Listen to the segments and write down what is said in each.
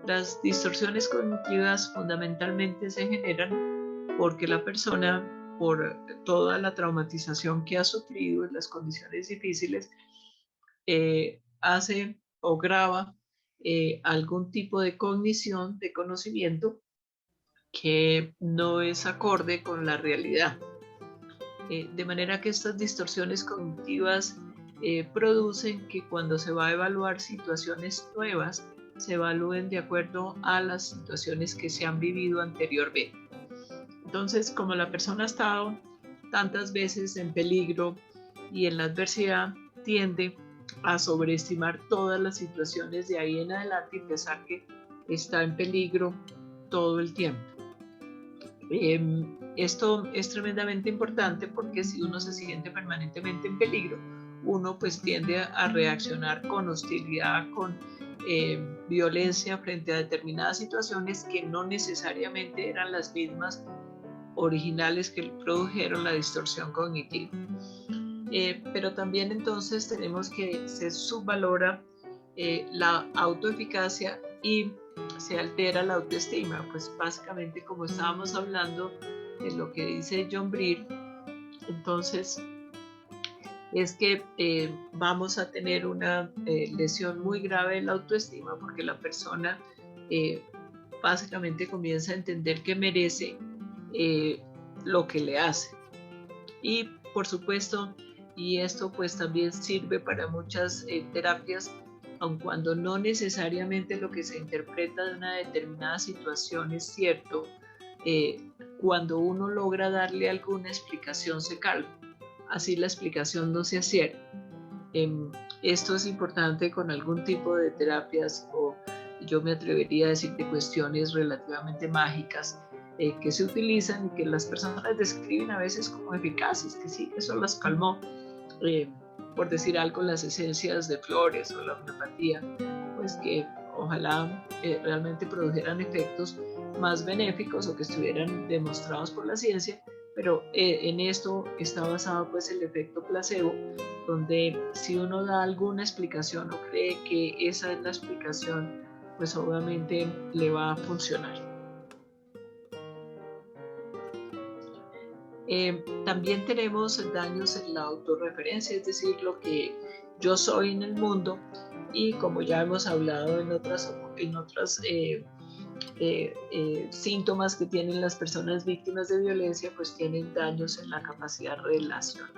Las distorsiones cognitivas fundamentalmente se generan porque la persona, por toda la traumatización que ha sufrido en las condiciones difíciles, hace o graba algún tipo de cognición, de conocimiento que no es acorde con la realidad. De manera que estas distorsiones cognitivas producen que cuando se va a evaluar situaciones nuevas, se evalúen de acuerdo a las situaciones que se han vivido anteriormente. Entonces, como la persona ha estado tantas veces en peligro y en la adversidad, tiende a sobreestimar todas las situaciones de ahí en adelante y pensar que está en peligro todo el tiempo. Esto es tremendamente importante porque si uno se siente permanentemente en peligro, uno pues tiende a reaccionar con hostilidad, con violencia frente a determinadas situaciones que no necesariamente eran las mismas originales que produjeron la distorsión cognitiva. Pero también entonces tenemos que se subvalora la autoeficacia y se altera la autoestima, pues básicamente como estábamos hablando de lo que dice John Brier, entonces es que vamos a tener una lesión muy grave en la autoestima porque la persona eh, básicamente comienza a entender que merece lo que le hace. Y por supuesto, y esto pues también sirve para muchas terapias, aun cuando no necesariamente lo que se interpreta de una determinada situación es cierto, cuando uno logra darle alguna explicación se calma, así la explicación no sea cierta. Esto es importante con algún tipo de terapias o yo me atrevería a decir de cuestiones relativamente mágicas que se utilizan y que las personas describen a veces como eficaces, que sí, eso las calmó, eh, por decir algo, las esencias de flores o la homeopatía, pues que ojalá realmente produjeran efectos más benéficos o que estuvieran demostrados por la ciencia, pero en esto está basado pues el efecto placebo, donde si uno da alguna explicación o cree que esa es la explicación, pues obviamente le va a funcionar. También tenemos daños en la autorreferencia, es decir, lo que yo soy en el mundo y como ya hemos hablado en otras síntomas que tienen las personas víctimas de violencia, pues tienen daños en la capacidad relacional,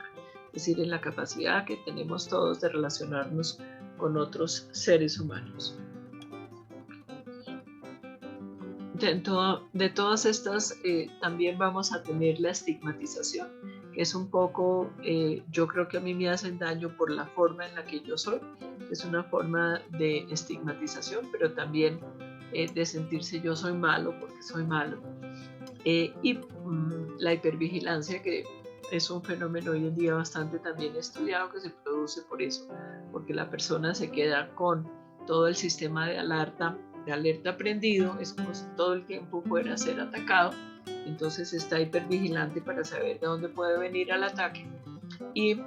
es decir, en la capacidad que tenemos todos de relacionarnos con otros seres humanos. De todas estas también vamos a tener la estigmatización, que es un poco, yo creo que a mí me hacen daño por la forma en la que yo soy, es una forma de estigmatización, pero también de sentirse yo soy malo porque soy malo. Y la hipervigilancia, que es un fenómeno hoy en día bastante también estudiado, que se produce por eso, porque la persona se queda con todo el sistema de alerta prendido, es como si todo el tiempo fuera a ser atacado, entonces está hipervigilante para saber de dónde puede venir el ataque. Y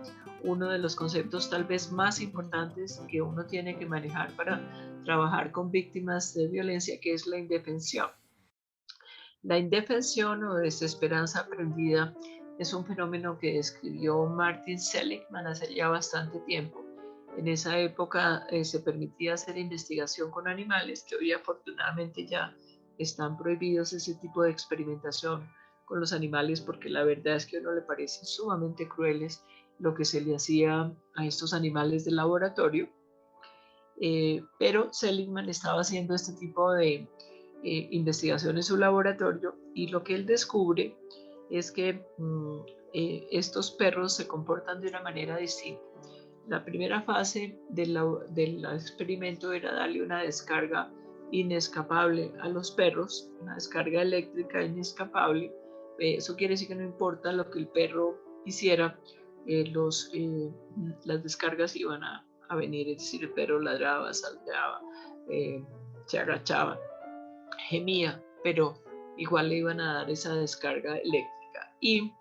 uno de los conceptos tal vez más importantes que uno tiene que manejar para trabajar con víctimas de violencia, que es la indefensión. La indefensión o desesperanza aprendida es un fenómeno que describió Martin Seligman hace ya bastante tiempo. En esa época se permitía hacer investigación con animales, que hoy afortunadamente ya están prohibidos ese tipo de experimentación con los animales porque la verdad es que a uno le parecen sumamente crueles lo que se le hacía a estos animales de laboratorio. Pero Seligman estaba haciendo este tipo de investigación en su laboratorio y lo que él descubre es que estos perros se comportan de una manera distinta. La primera fase del experimento era darle una descarga inescapable a los perros, una descarga eléctrica inescapable. Eso quiere decir que no importa lo que el perro hiciera, las descargas iban a venir, es decir, el perro ladraba, saltaba, eh, se agachaba, gemía, pero igual le iban a dar esa descarga eléctrica. Y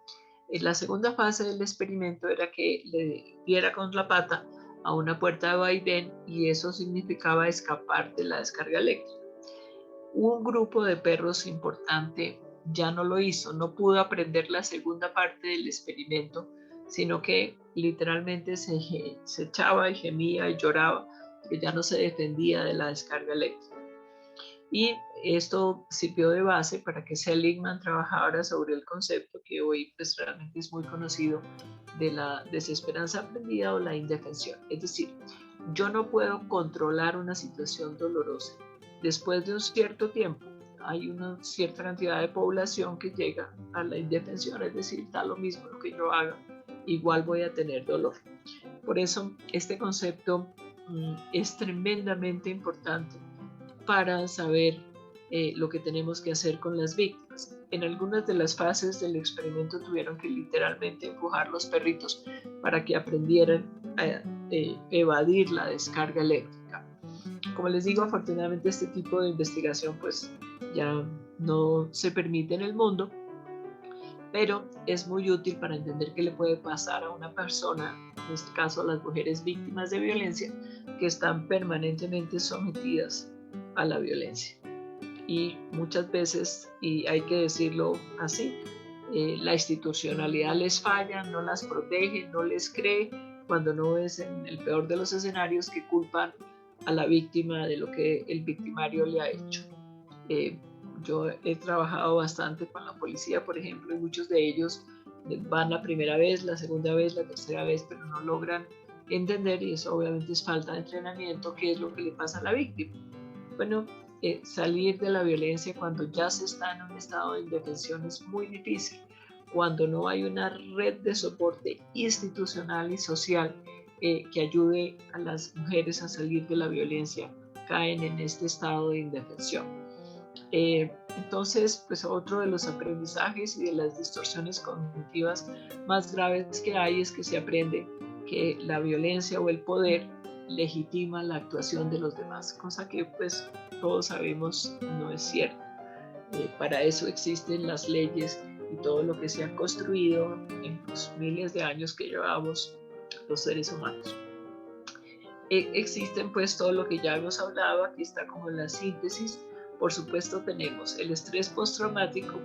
la segunda fase del experimento era que le diera con la pata a una puerta de vaivén y eso significaba escapar de la descarga eléctrica. un grupo de perros importante ya no lo hizo, no pudo aprender la segunda parte del experimento, sino que literalmente se echaba y gemía y lloraba, pero ya no se defendía de la descarga eléctrica. Y esto sirvió de base para que Seligman trabajara sobre el concepto que hoy pues realmente es muy conocido de la desesperanza aprendida o la indefensión. Es decir, yo no puedo controlar una situación dolorosa. Después de un cierto tiempo, hay una cierta cantidad de población que llega a la indefensión, es decir, da lo mismo lo que yo haga, igual voy a tener dolor. Por eso este concepto es tremendamente importante para saber lo que tenemos que hacer con las víctimas. En algunas de las fases del experimento tuvieron que literalmente empujar los perritos para que aprendieran a evadir la descarga eléctrica. Como les digo, afortunadamente este tipo de investigación pues ya no se permite en el mundo, pero es muy útil para entender qué le puede pasar a una persona, en este caso a las mujeres víctimas de violencia, que están permanentemente sometidas a la violencia. Y muchas veces, y hay que decirlo así, la institucionalidad les falla, no las protege, no les cree, cuando no es en el peor de los escenarios que culpan a la víctima de lo que el victimario le ha hecho. Yo he trabajado bastante con la policía, por ejemplo, y muchos de ellos van la primera vez, la segunda vez, la tercera vez, pero no logran entender, y eso obviamente es falta de entrenamiento, qué es lo que le pasa a la víctima. Bueno, salir de la violencia cuando ya se está en un estado de indefensión es muy difícil, cuando no hay una red de soporte institucional y social que ayude a las mujeres a salir de la violencia, caen en este estado de indefensión. Entonces, pues otro de los aprendizajes y de las distorsiones cognitivas más graves que hay es que se aprende que la violencia o el poder legitima la actuación de los demás, cosa que pues todos sabemos no es cierto. Para eso existen las leyes y todo lo que se ha construido en los miles de años que llevamos los seres humanos. Existen pues todo lo que ya hemos hablado, aquí está como la síntesis. Por supuesto tenemos el estrés postraumático,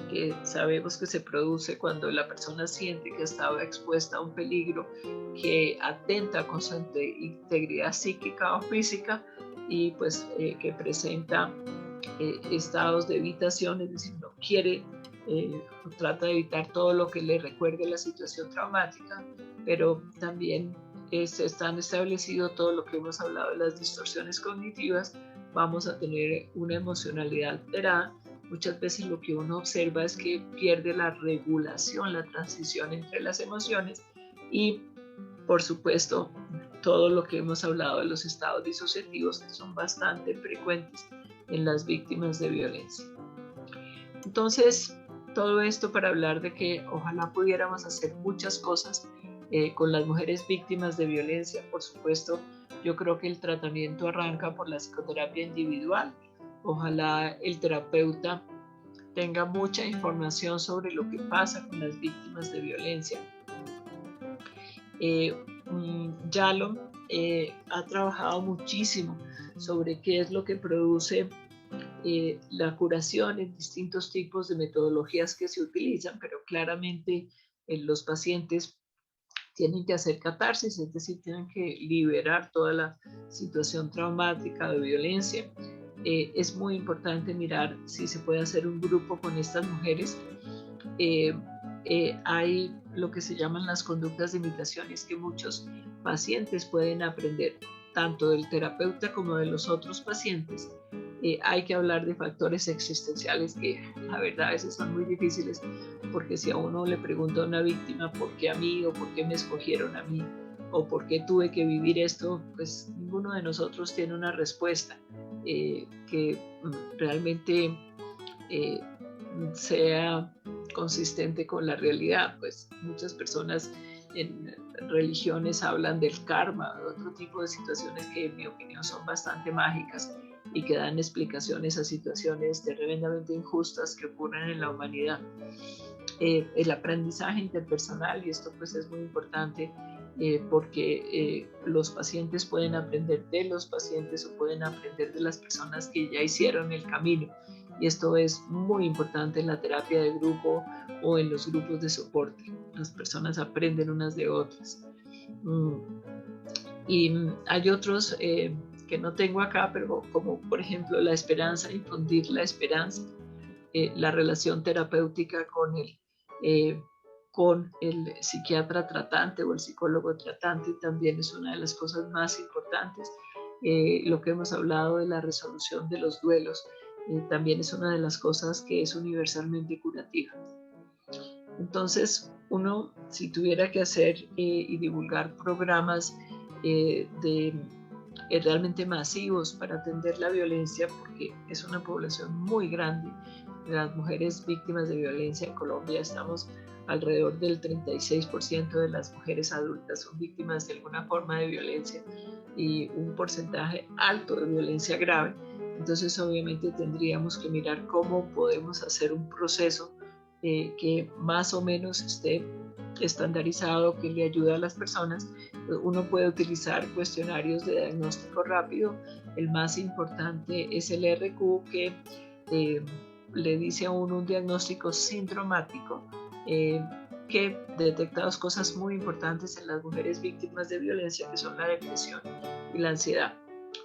que sabemos que se produce cuando la persona siente que estaba expuesta a un peligro que atenta con su integridad psíquica o física y pues que presenta estados de evitación, es decir, no quiere, trata de evitar todo lo que le recuerde la situación traumática, pero también se están establecido todo lo que hemos hablado de las distorsiones cognitivas. Vamos a tener una emocionalidad alterada. Muchas veces lo que uno observa es que pierde la regulación, la transición entre las emociones y, por supuesto, todo lo que hemos hablado de los estados disociativos, que son bastante frecuentes en las víctimas de violencia. Entonces, todo esto para hablar de que ojalá pudiéramos hacer muchas cosas con las mujeres víctimas de violencia. Por supuesto, yo creo que el tratamiento arranca por la psicoterapia individual. Ojalá el terapeuta tenga mucha información sobre lo que pasa con las víctimas de violencia. Yalom ha trabajado muchísimo sobre qué es lo que produce la curación en distintos tipos de metodologías que se utilizan, pero claramente los pacientes tienen que hacer catarsis, es decir, tienen que liberar toda la situación traumática de violencia. Es muy importante mirar si se puede hacer un grupo con estas mujeres. Hay lo que se llaman las conductas de imitaciones que muchos pacientes pueden aprender, tanto del terapeuta como de los otros pacientes. Hay que hablar de factores existenciales que la verdad a veces son muy difíciles, porque si a uno le pregunta a una víctima por qué a mí o por qué me escogieron a mí o por qué tuve que vivir esto, pues ninguno de nosotros tiene una respuesta que realmente sea consistente con la realidad. Pues muchas personas en religiones hablan del karma, de otro tipo de situaciones que en mi opinión son bastante mágicas y que dan explicaciones a situaciones tremendamente injustas que ocurren en la humanidad. El aprendizaje interpersonal, y esto pues es muy importante, porque los pacientes pueden aprender de los pacientes o pueden aprender de las personas que ya hicieron el camino. Y esto es muy importante en la terapia de grupo o en los grupos de soporte. Las personas aprenden unas de otras. Y hay otros que no tengo acá, pero como por ejemplo la esperanza, infundir la esperanza, la relación terapéutica con el psiquiatra tratante o el psicólogo tratante también es una de las cosas más importantes. Lo que hemos hablado de la resolución de los duelos también es una de las cosas que es universalmente curativa. Entonces, uno, si tuviera que hacer y divulgar programas realmente masivos para atender la violencia, porque es una población muy grande, las mujeres víctimas de violencia en Colombia estamos alrededor del 36% de las mujeres adultas son víctimas de alguna forma de violencia y un porcentaje alto de violencia grave. Entonces obviamente tendríamos que mirar cómo podemos hacer un proceso que más o menos esté estandarizado, que le ayude a las personas. Uno puede utilizar cuestionarios de diagnóstico rápido. El más importante es el RQ, que le dice a uno un diagnóstico sindromático que detecta dos cosas muy importantes en las mujeres víctimas de violencia, que son la depresión y la ansiedad.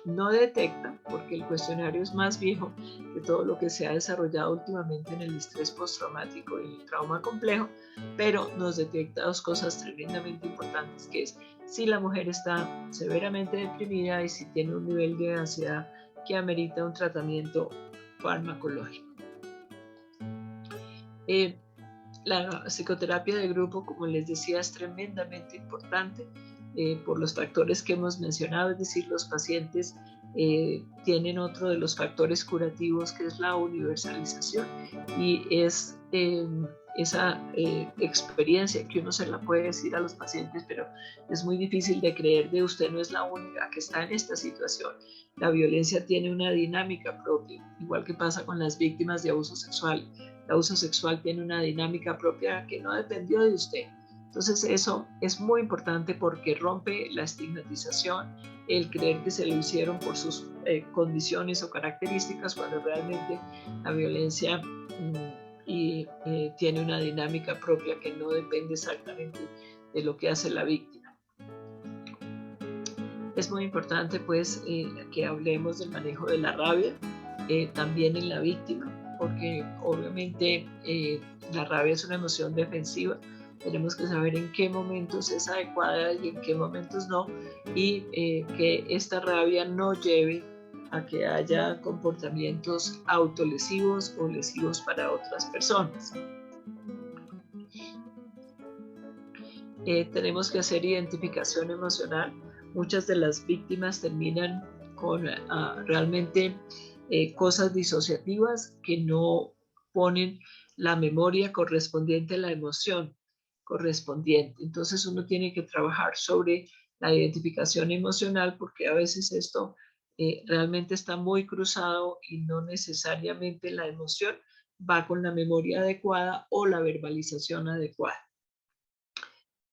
No detecta, porque el cuestionario es más viejo que todo lo que se ha desarrollado últimamente en el estrés postraumático y el trauma complejo, pero nos detecta dos cosas tremendamente importantes, que es si la mujer está severamente deprimida y si tiene un nivel de ansiedad que amerita un tratamiento farmacológico. La psicoterapia de grupo, como les decía, es tremendamente importante por los factores que hemos mencionado, es decir, los pacientes tienen otro de los factores curativos, que es la universalización, y es esa experiencia que uno se la puede decir a los pacientes, pero es muy difícil de creer de usted no es la única que está en esta situación. La violencia tiene una dinámica propia, igual que pasa con las víctimas de abuso sexual. El abuso sexual tiene una dinámica propia que no dependió de usted. Entonces eso es muy importante porque rompe la estigmatización, el creer que se lo hicieron por sus condiciones o características, cuando realmente la violencia tiene una dinámica propia que no depende exactamente de lo que hace la víctima. Es muy importante pues que hablemos del manejo de la rabia también en la víctima, porque obviamente la rabia es una emoción defensiva. Tenemos que saber en qué momentos es adecuada y en qué momentos no, y que esta rabia no lleve a que haya comportamientos autolesivos o lesivos para otras personas. Tenemos que hacer identificación emocional. Muchas de las víctimas terminan con realmente cosas disociativas que no ponen la memoria correspondiente a la emoción correspondiente. Entonces uno tiene que trabajar sobre la identificación emocional, porque a veces esto realmente está muy cruzado y no necesariamente la emoción va con la memoria adecuada o la verbalización adecuada.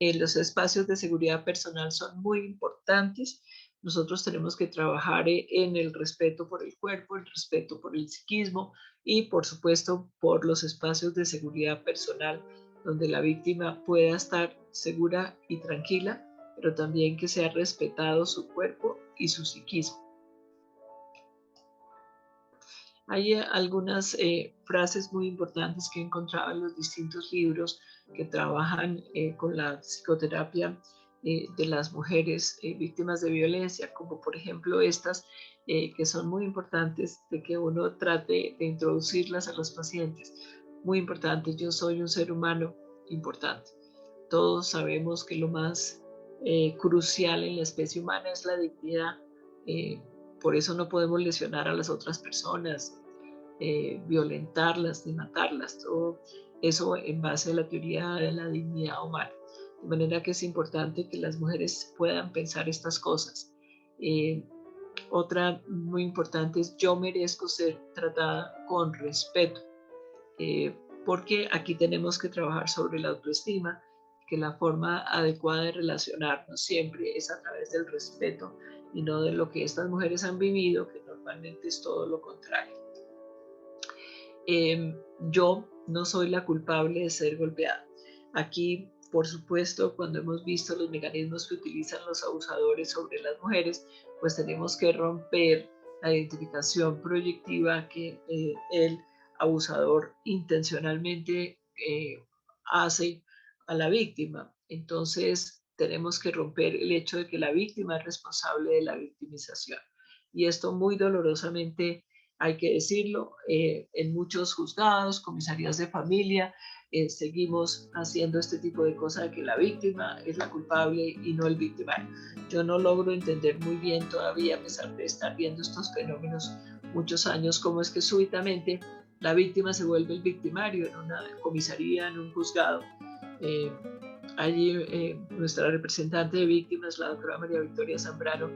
Los espacios de seguridad personal son muy importantes. Nosotros tenemos que trabajar en el respeto por el cuerpo, el respeto por el psiquismo y, por supuesto, por los espacios de seguridad personal donde la víctima pueda estar segura y tranquila, pero también que sea respetado su cuerpo y su psiquismo. Hay algunas frases muy importantes que he encontrado en los distintos libros que trabajan con la psicoterapia de las mujeres víctimas de violencia, como por ejemplo estas que son muy importantes de que uno trate de introducirlas a los pacientes. Muy importante, yo soy un ser humano importante. Todos sabemos que lo más crucial en la especie humana es la dignidad. Por eso no podemos lesionar a las otras personas, violentarlas ni matarlas. Todo eso en base a la teoría de la dignidad humana. De manera que es importante que las mujeres puedan pensar estas cosas. Otra muy importante es: yo merezco ser tratada con respeto, porque aquí tenemos que trabajar sobre la autoestima, que la forma adecuada de relacionarnos siempre es a través del respeto y no de lo que estas mujeres han vivido, que normalmente es todo lo contrario. Yo no soy la culpable de ser golpeada. Aquí, por supuesto, cuando hemos visto los mecanismos que utilizan los abusadores sobre las mujeres, pues tenemos que romper la identificación proyectiva que el abusador intencionalmente hace a la víctima. Entonces, tenemos que romper el hecho de que la víctima es responsable de la victimización. Y esto muy dolorosamente hay que decirlo, en muchos juzgados, comisarías de familia, seguimos haciendo este tipo de cosas de que la víctima es la culpable y no el victimario. Yo no logro entender muy bien todavía, a pesar de estar viendo estos fenómenos muchos años, cómo es que súbitamente la víctima se vuelve el victimario en una comisaría, en un juzgado. Allí nuestra representante de víctimas, la doctora María Victoria Zambrano,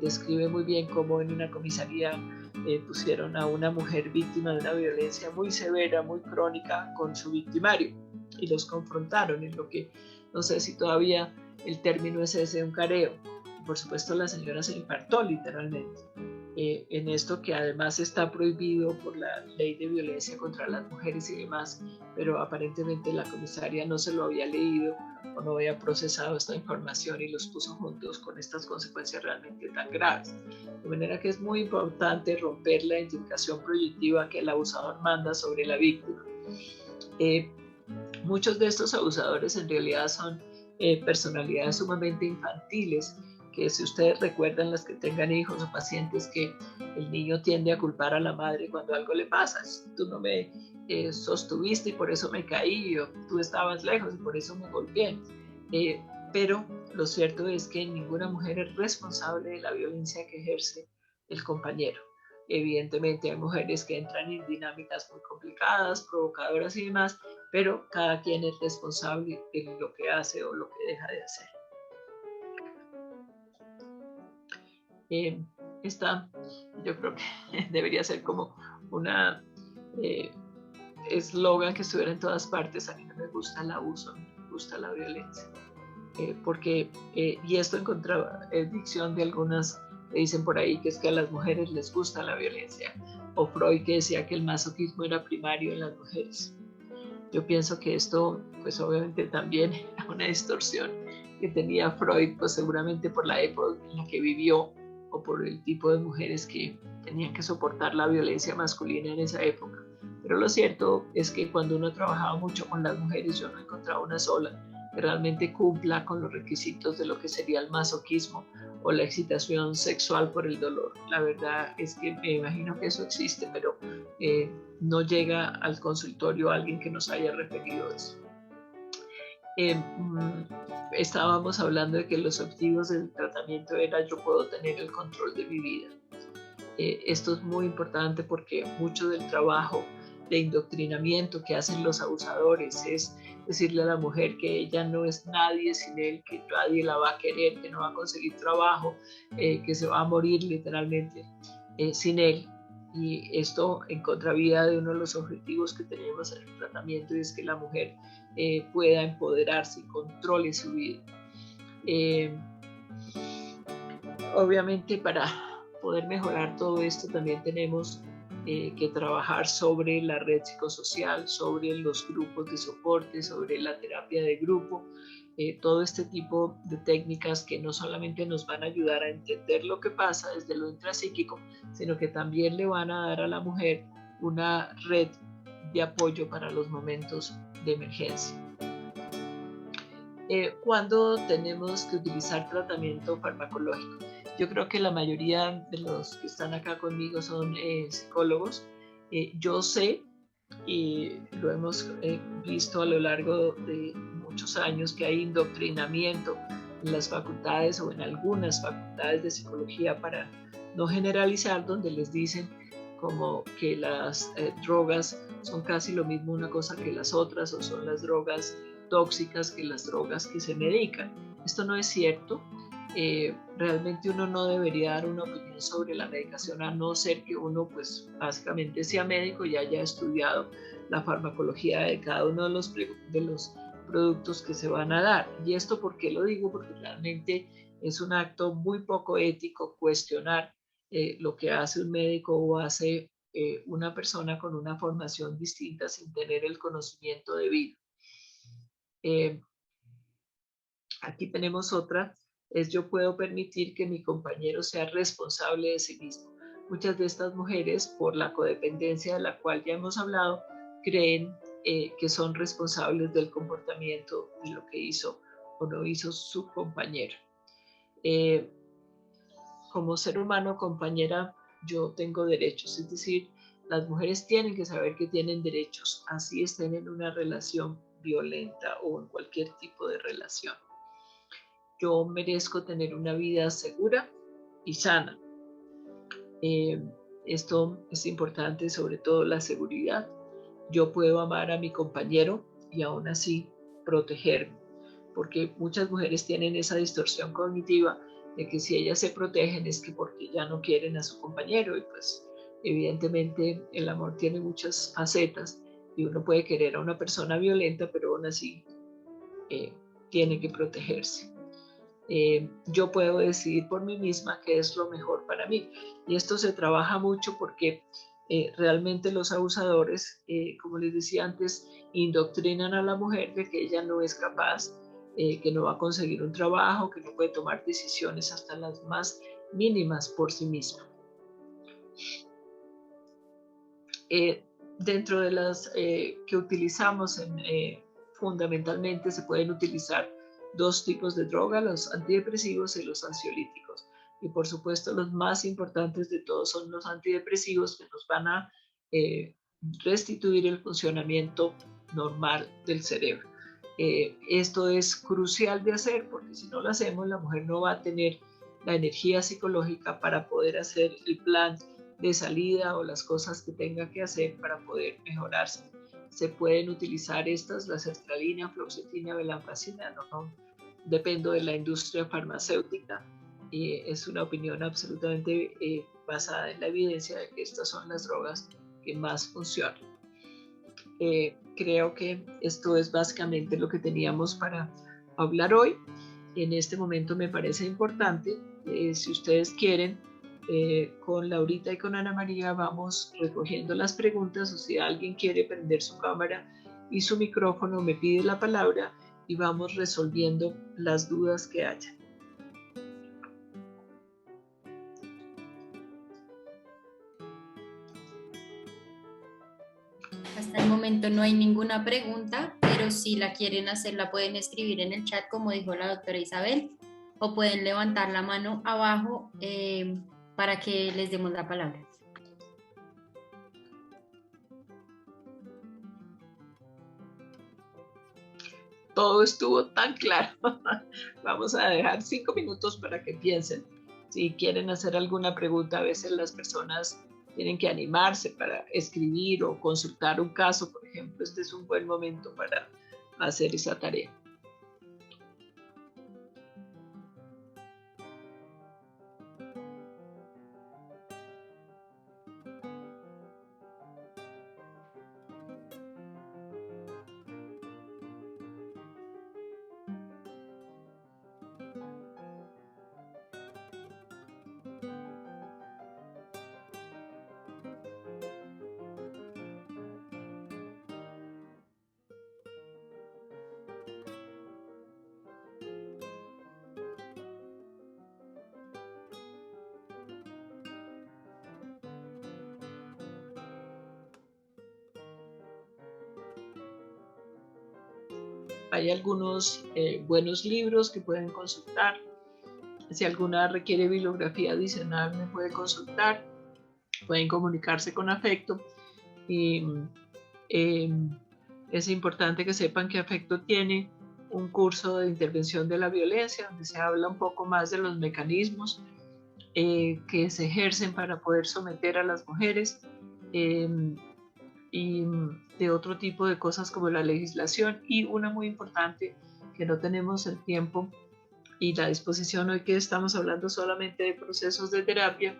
describe muy bien cómo en una comisaría pusieron a una mujer víctima de una violencia muy severa, muy crónica, con su victimario y los confrontaron en lo que no sé si todavía el término es ese, un careo. Por supuesto la señora se infartó literalmente. En esto que además está prohibido por la ley de violencia contra las mujeres y demás, pero aparentemente la comisaria no se lo había leído o no había procesado esta información y los puso juntos con estas consecuencias realmente tan graves. De manera que es muy importante romper la identificación proyectiva que el abusador manda sobre la víctima. Muchos de estos abusadores en realidad son personalidades sumamente infantiles, que si ustedes recuerdan, las que tengan hijos o pacientes, que el niño tiende a culpar a la madre cuando algo le pasa. Tú no me sostuviste y por eso me caí, o tú estabas lejos y por eso me golpeé. Pero lo cierto es que ninguna mujer es responsable de la violencia que ejerce el compañero. Evidentemente hay mujeres que entran en dinámicas muy complicadas, provocadoras y demás, pero cada quien es responsable de lo que hace o lo que deja de hacer. Esta, yo creo que debería ser como una eslogan que estuviera en todas partes: a mí no me gusta el abuso, a mí no me gusta la violencia. Porque, y esto en contradicción de algunas que dicen por ahí que es que a las mujeres les gusta la violencia, o Freud que decía que el masoquismo era primario en las mujeres. Yo pienso que esto, pues obviamente también era una distorsión que tenía Freud, pues seguramente por la época en la que vivió o por el tipo de mujeres que tenían que soportar la violencia masculina en esa época. Pero lo cierto es que cuando uno trabajaba mucho con las mujeres, yo no encontraba una sola que realmente cumpla con los requisitos de lo que sería el masoquismo o la excitación sexual por el dolor. La verdad es que me imagino que eso existe, pero no llega al consultorio alguien que nos haya referido eso. Estábamos hablando de que los objetivos del tratamiento era: yo puedo tener el control de mi vida. Esto es muy importante porque mucho del trabajo de indoctrinamiento que hacen los abusadores es decirle a la mujer que ella no es nadie sin él, que nadie la va a querer, que no va a conseguir trabajo, que se va a morir literalmente sin él. Y esto en contravía de uno de los objetivos que tenemos en el tratamiento, y es que la mujer pueda empoderarse y controle su vida. Obviamente, para poder mejorar todo esto también tenemos que trabajar sobre la red psicosocial, sobre los grupos de soporte, sobre la terapia de grupo, todo este tipo de técnicas que no solamente nos van a ayudar a entender lo que pasa desde lo intrapsíquico, sino que también le van a dar a la mujer una red de apoyo para los momentos de emergencia. ¿Cuándo tenemos que utilizar tratamiento farmacológico? Yo creo que la mayoría de los que están acá conmigo son psicólogos. Yo sé, y lo hemos visto a lo largo de muchos años, que hay indoctrinamiento en las facultades o en algunas facultades de psicología, para no generalizar, donde les dicen como que las drogas son casi lo mismo una cosa que las otras, o son las drogas tóxicas que las drogas que se medican. Esto no es cierto. Realmente uno no debería dar una opinión sobre la medicación, a no ser que uno pues básicamente sea médico y haya estudiado la farmacología de cada uno de los productos que se van a dar. Y esto, ¿por qué lo digo? Porque realmente es un acto muy poco ético cuestionar lo que hace un médico o hace una persona con una formación distinta sin tener el conocimiento debido. Aquí tenemos otra, es yo puedo permitir que mi compañero sea responsable de sí mismo. Muchas de estas mujeres, por la codependencia de la cual ya hemos hablado, creen que son responsables del comportamiento de lo que hizo o no hizo su compañero. Como ser humano, compañera, yo tengo derechos, es decir, las mujeres tienen que saber que tienen derechos, así estén en una relación violenta o en cualquier tipo de relación. Yo merezco tener una vida segura y sana. Esto es importante, sobre todo la seguridad. Yo puedo amar a mi compañero y aún así protegerme, porque muchas mujeres tienen esa distorsión cognitiva de que si ellas se protegen es que porque ya no quieren a su compañero, y pues evidentemente el amor tiene muchas facetas y uno puede querer a una persona violenta, pero aún así tiene que protegerse. Yo puedo decidir por mí misma qué es lo mejor para mí. Y esto se trabaja mucho porque realmente los abusadores, como les decía antes, indoctrinan a la mujer de que ella no es capaz, que no va a conseguir un trabajo, que no puede tomar decisiones hasta las más mínimas por sí misma. Dentro de las que utilizamos fundamentalmente se pueden utilizar dos tipos de droga, los antidepresivos y los ansiolíticos. Y por supuesto los más importantes de todos son los antidepresivos, que nos van a restituir el funcionamiento normal del cerebro. Esto es crucial de hacer porque si no lo hacemos la mujer no va a tener la energía psicológica para poder hacer el plan de salida o las cosas que tenga que hacer para poder mejorarse. Se pueden utilizar estas, la sertralina, fluoxetina, venlafaxina, no dependo de la industria farmacéutica. Es una opinión absolutamente basada en la evidencia de que estas son las drogas que más funcionan. Creo que esto es básicamente lo que teníamos para hablar hoy. En este momento me parece importante, si ustedes quieren, con Laurita y con Ana María vamos recogiendo las preguntas, o si alguien quiere prender su cámara y su micrófono me pide la palabra y vamos resolviendo las dudas que haya. Hasta el momento no hay ninguna pregunta, pero si la quieren hacer la pueden escribir en el chat como dijo la doctora Isabel, o pueden levantar la mano abajo para que les demos la palabra. Todo estuvo tan claro. Vamos a dejar 5 minutos para que piensen. Si quieren hacer alguna pregunta, a veces las personas tienen que animarse para escribir o consultar un caso, por ejemplo. Este es un buen momento para hacer esa tarea. Hay algunos buenos libros que pueden consultar. Si alguna requiere bibliografía adicional, me puede consultar. Pueden comunicarse con Afecto. Y es importante que sepan que Afecto tiene un curso de intervención de la violencia, donde se habla un poco más de los mecanismos que se ejercen para poder someter a las mujeres. Y de otro tipo de cosas como la legislación, y una muy importante que no tenemos el tiempo y la disposición hoy, que estamos hablando solamente de procesos de terapia,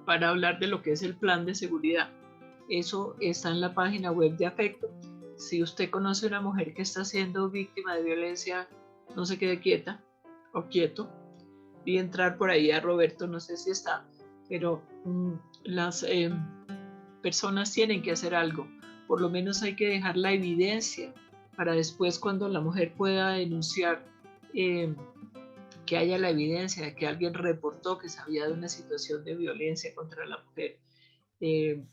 para hablar de lo que es el plan de seguridad. Eso está en la página web de Afecto. si usted conoce una mujer que está siendo víctima de violencia, no se quede quieta o quieto. Vi entrar por ahí a Roberto, no sé si está, pero las personas tienen que hacer algo. Por lo menos hay que dejar la evidencia para después, cuando la mujer pueda denunciar, que haya la evidencia de que alguien reportó que sabía de una situación de violencia contra la mujer.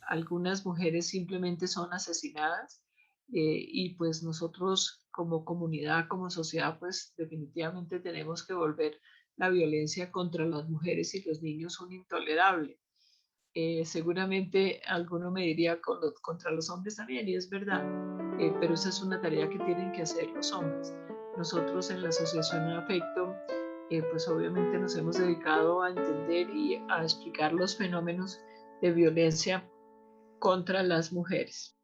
Algunas mujeres simplemente son asesinadas, y pues nosotros como comunidad, como sociedad, pues definitivamente tenemos que volver la violencia contra las mujeres y los niños un intolerable. Seguramente alguno me diría contra los hombres también, y es verdad, pero esa es una tarea que tienen que hacer los hombres. Nosotros en la Asociación Afecto, pues obviamente nos hemos dedicado a entender y a explicar los fenómenos de violencia contra las mujeres.